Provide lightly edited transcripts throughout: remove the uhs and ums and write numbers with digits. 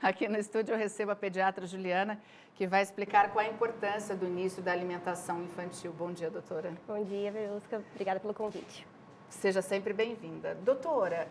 Aqui no estúdio eu recebo a pediatra Juliana, que vai explicar qual a importância do início da alimentação infantil. Bom dia, doutora. Bom dia, Verusca. Obrigada pelo convite. Seja sempre bem-vinda. Doutora,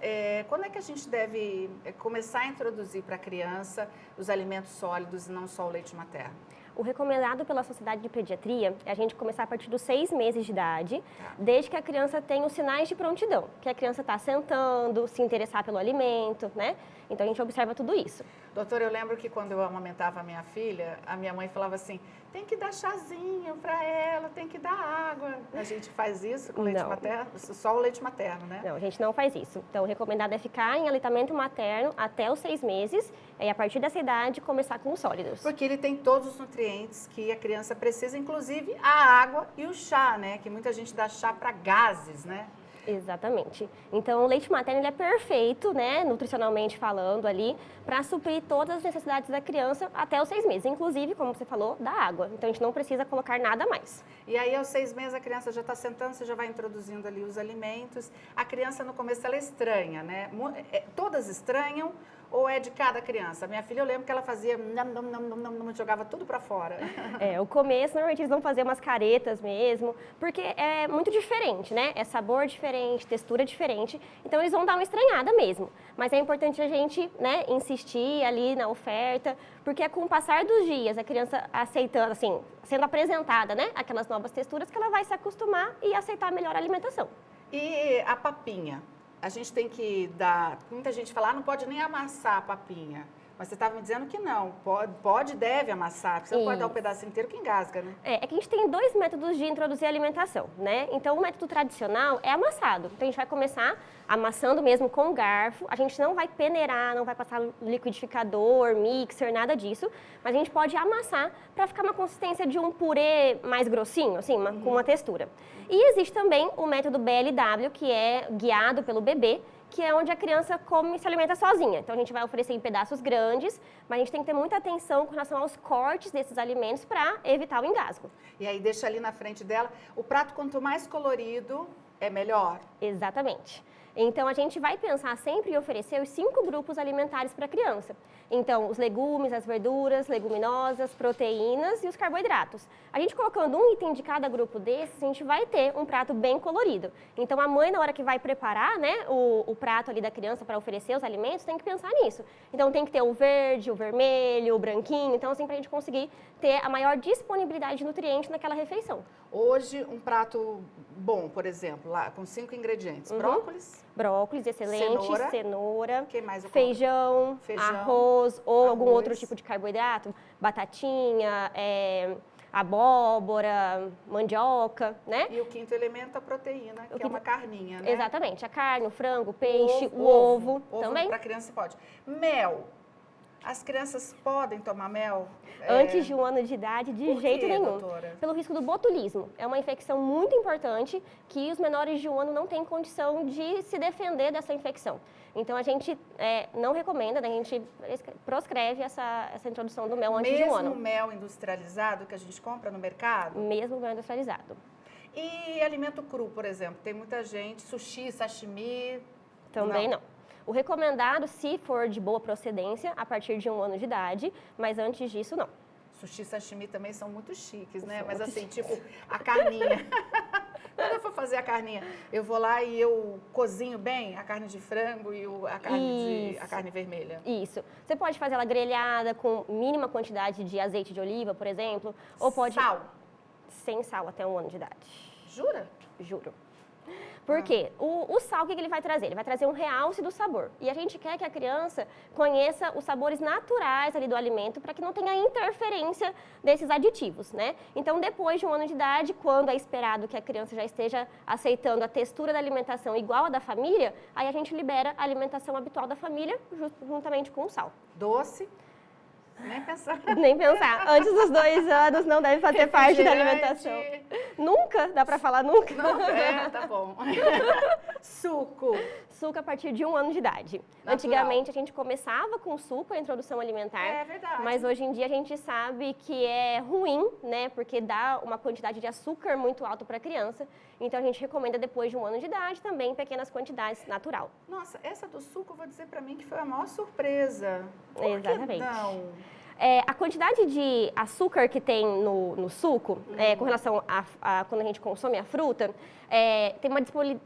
quando é que a gente deve começar a introduzir para a criança os alimentos sólidos e não só o leite materno? O recomendado pela Sociedade de Pediatria é a gente começar a partir dos 6 meses de idade, desde que a criança tenha os sinais de prontidão, que a criança está sentando, se interessar pelo alimento, né? Então a gente observa tudo isso. Doutora, eu lembro que quando eu amamentava a minha filha, a minha mãe falava assim, tem que dar chazinho para ela, tem que dar água. A gente faz isso com leite materno? Só o leite materno, né? Não, a gente não faz isso. Então o recomendado é ficar em aleitamento materno até os 6 meses e a partir dessa idade começar com os sólidos. Porque ele tem todos os nutrientes que a criança precisa, inclusive a água e o chá, né? Que muita gente dá chá para gases, né? Exatamente. Então, o leite materno ele é perfeito, né, nutricionalmente falando ali, para suprir todas as necessidades da criança até os 6 meses, inclusive, como você falou, da água. Então, a gente não precisa colocar nada mais. E aí, aos 6 meses, a criança já está sentando, você já vai introduzindo ali os alimentos. A criança, no começo, ela estranha, né? Todas estranham ou é de cada criança? Minha filha, eu lembro que ela fazia, jogava tudo para fora. O começo, normalmente, eles vão fazer umas caretas mesmo, porque é muito diferente, né? É sabor diferente, textura diferente, então eles vão dar uma estranhada mesmo. Mas é importante a gente, né, insistir ali na oferta, porque é com o passar dos dias, a criança aceitando, assim, sendo apresentada, né, aquelas novas texturas, que ela vai se acostumar e aceitar melhor a alimentação. E a papinha? A gente tem que dar... Muita gente fala, não pode nem amassar a papinha. Mas você estava me dizendo que não. Pode, deve amassar. Porque você não pode dar um pedaço inteiro que engasga, né? É que a gente tem 2 métodos de introduzir a alimentação, né? Então, o método tradicional é amassado. Então, a gente vai começar amassando mesmo com o garfo. A gente não vai peneirar, não vai passar liquidificador, mixer, nada disso. Mas a gente pode amassar para ficar uma consistência de um purê mais grossinho, assim, com uma textura. E existe também o método BLW, que é guiado pelo bebê, que é onde a criança come e se alimenta sozinha. Então, a gente vai oferecer em pedaços grandes, mas a gente tem que ter muita atenção com relação aos cortes desses alimentos para evitar o engasgo. E aí, deixa ali na frente dela. O prato, quanto mais colorido, é melhor? Exatamente. Então, a gente vai pensar sempre em oferecer os 5 grupos alimentares para a criança. Então, os legumes, as verduras, leguminosas, proteínas e os carboidratos. A gente colocando um item de cada grupo desses, a gente vai ter um prato bem colorido. Então, a mãe, na hora que vai preparar, né, o prato ali da criança para oferecer os alimentos, tem que pensar nisso. Então, tem que ter o verde, o vermelho, o branquinho. Então, assim, para a gente conseguir ter a maior disponibilidade de nutrientes naquela refeição. Hoje, um prato bom, por exemplo, lá com 5 ingredientes. Brócolis? Brócolis, excelente. Cenoura. Que mais feijão, arroz ou algum outro tipo de carboidrato. Batatinha, abóbora, mandioca, né? E o 5º elemento, a proteína, que é uma carninha, né? Exatamente. A carne, o frango, o peixe, o ovo também. Para a criança pode. Mel. As crianças podem tomar mel? Antes de 1 ano de idade, de jeito nenhum. Doutora? Pelo risco do botulismo. É uma infecção muito importante que os menores de 1 ano não têm condição de se defender dessa infecção. Então, a gente não recomenda, né? A gente proscreve essa introdução do mel antes de 1 ano. Mesmo mel industrializado que a gente compra no mercado? Mesmo mel industrializado. E alimento cru, por exemplo? Tem muita gente, sushi, sashimi... Também não. O recomendado, se for de boa procedência, a partir de 1 ano de idade, mas antes disso, não. Sushi e sashimi também são muito chiques, né? Mas assim, tipo, a carninha. Quando eu for fazer a carninha, eu vou lá e eu cozinho bem a carne de frango e a carne vermelha. Isso. Você pode fazer ela grelhada com mínima quantidade de azeite de oliva, por exemplo. Ou pode... Sal? Sem sal até 1 ano de idade. Jura? Juro. Por quê? O sal, o que ele vai trazer? Ele vai trazer um realce do sabor. E a gente quer que a criança conheça os sabores naturais ali do alimento para que não tenha interferência desses aditivos, né? Então, depois de 1 ano de idade, quando é esperado que a criança já esteja aceitando a textura da alimentação igual à da família, aí a gente libera a alimentação habitual da família juntamente com o sal. Doce? Nem pensar. Nem pensar. Antes dos 2 anos não deve fazer parte da alimentação. Nunca? Dá pra falar nunca? Não, tá bom. Suco. Suco a partir de 1 ano de idade. Natural. Antigamente a gente começava com suco, a introdução alimentar. É verdade. Mas hoje em dia a gente sabe que é ruim, né? Porque dá uma quantidade de açúcar muito alta para a criança. Então a gente recomenda depois de 1 ano de idade também em pequenas quantidades, natural. Nossa, essa do suco, eu vou dizer pra mim que foi a maior surpresa. Por Exatamente. Que não? A quantidade de açúcar que tem no suco, com relação a quando a gente consome a fruta, tem uma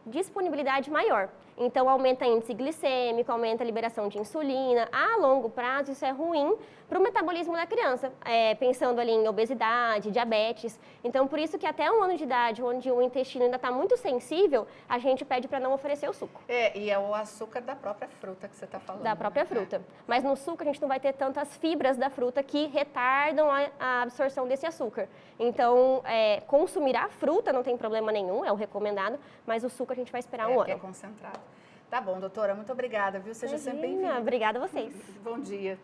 disponibilidade maior. Então, aumenta o índice glicêmico, aumenta a liberação de insulina. A longo prazo, isso é ruim para o metabolismo da criança, pensando ali em obesidade, diabetes. Então, por isso que até 1 ano de idade, onde o intestino ainda está muito sensível, a gente pede para não oferecer o suco. E é o açúcar da própria fruta que você está falando. Da própria fruta. Mas no suco a gente não vai ter tantas fibras da fruta que retardam a absorção desse açúcar. Então, consumir a fruta não tem problema nenhum, é o recomendado, mas o suco a gente vai esperar 1 ano. É concentrado. Tá bom, doutora, muito obrigada, viu? Seja sempre bem-vinda. Obrigada a vocês. Bom dia.